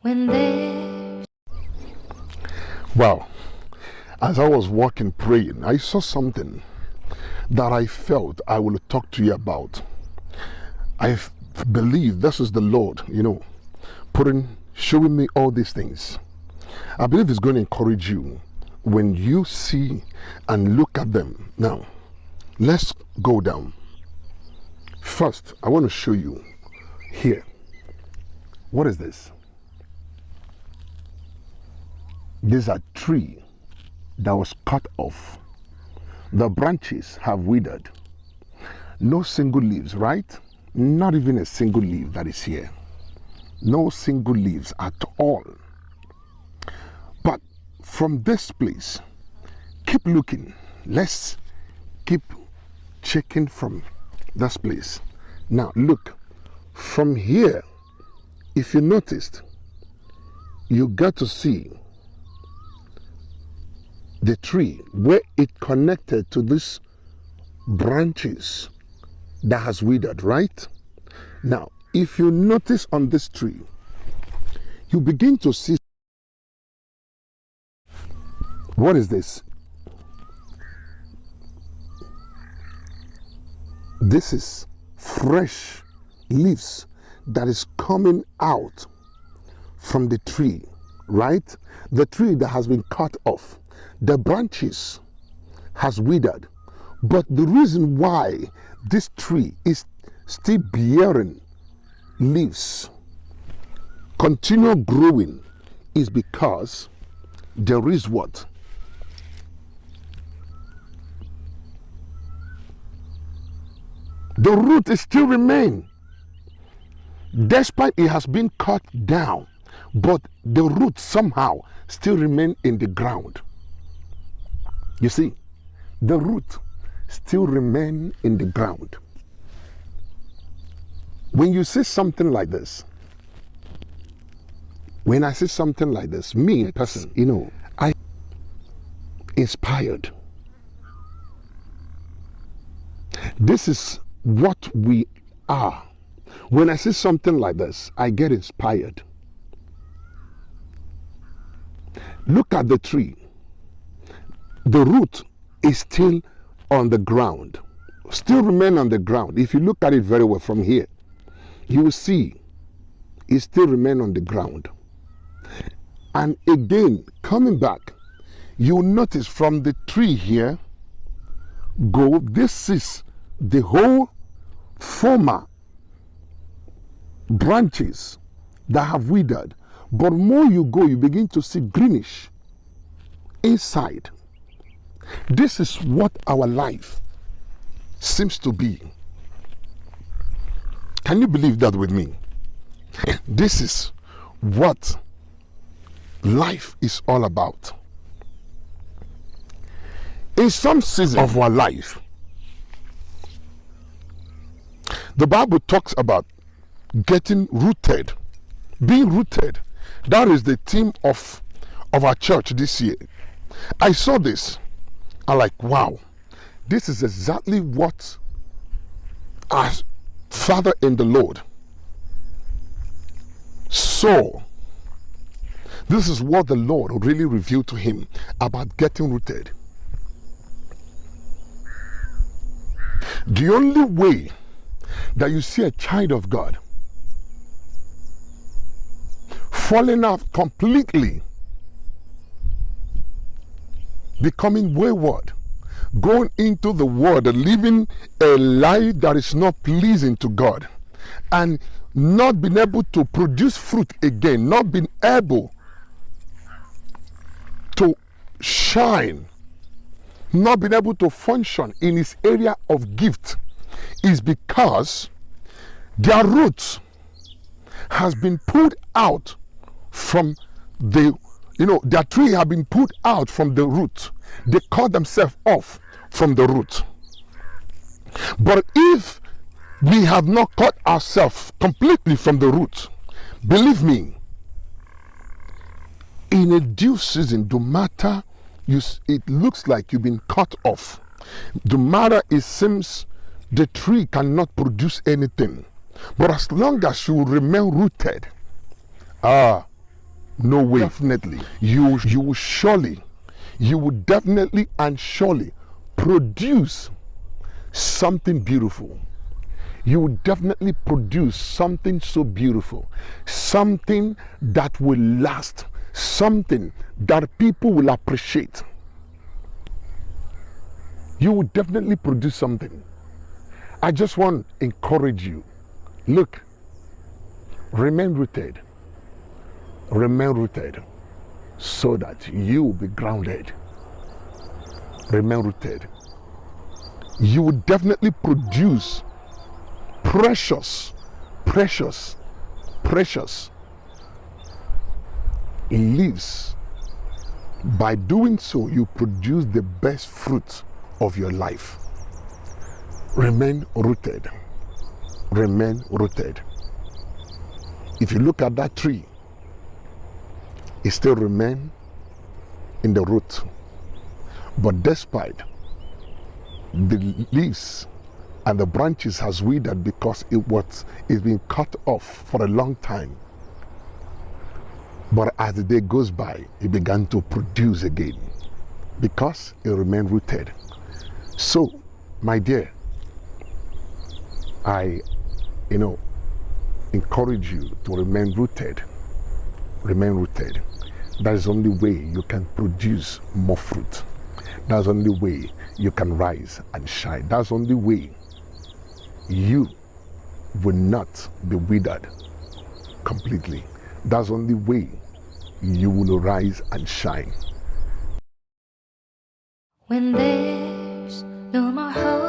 when there's... Wow. As I was walking praying, I saw something that I felt I will talk to you about. I believe this is the Lord, showing me all these things. I believe it's going to encourage you when you see and look at them. Now, let's go down. First, I want to show you here. What is this? This is a tree that was cut off. The branches have withered. No single leaves, right? Not even a single leaf that is here. No single leaves at all. But from this place, keep looking. Let's keep checking from this place. Now look, from here, if you noticed, you got to see the tree where it connected to these branches that has withered, right? Now, if you notice on this tree, you begin to see, what is this? This is fresh leaves that is coming out from the tree, right? The tree that has been cut off. The branches has withered, but the reason why this tree is still bearing leaves, continue growing, is because there is what? The root is still remain, despite it has been cut down, but the root somehow still remain in the ground. You see, the root still remain in the ground. When you see something like this, when I see something like this, me person, I inspired. This is what we are. When I see something like this, I get inspired. Look at the tree. The root is still on the ground, still remain on the ground. If you look at it very well from here, you will see it still remain on the ground. And again, coming back, you will notice from the tree here, this is the whole former branches that have withered. But more you go, you begin to see greenish inside. This is what our life seems to be. Can you believe that with me? This is what life is all about. In some season of our life, the Bible talks about getting rooted, being rooted. That is the theme of our church this year. I saw this. I'm like, wow, this is exactly what our Father in the Lord saw. This is what the Lord really revealed to him about getting rooted. The only way that you see a child of God falling out completely, becoming wayward, going into the world and living a life that is not pleasing to God, and not being able to produce fruit again, not being able to shine, not being able to function in his area of gift, is because their roots has been pulled out from the, their tree have been pulled out from the root. They cut themselves off from the root. But if we have not cut ourselves completely from the root, believe me, in a due season, no matter it looks like you've been cut off, no matter it seems the tree cannot produce anything, but as long as you remain rooted, No way. Definitely. You will surely, you will definitely and surely produce something beautiful. You will definitely produce something so beautiful, something that will last, something that people will appreciate. You will definitely produce something. I just want to encourage you. Look, remain rooted so that you will be grounded. Remain rooted. You will definitely produce precious leaves. By doing so, you produce the best fruit of your life. Remain rooted. Remain rooted. If you look at that tree, it still remains in the root. But despite the leaves and the branches has withered because it's been cut off for a long time. But as the day goes by, it began to produce again because it remained rooted. So, my dear, I, encourage you to remain rooted. Remain rooted. That is the only way you can produce more fruit. That's the only way you can rise and shine. That's the only way you will not be withered completely. That's the only way you will rise and shine. When there's no more hope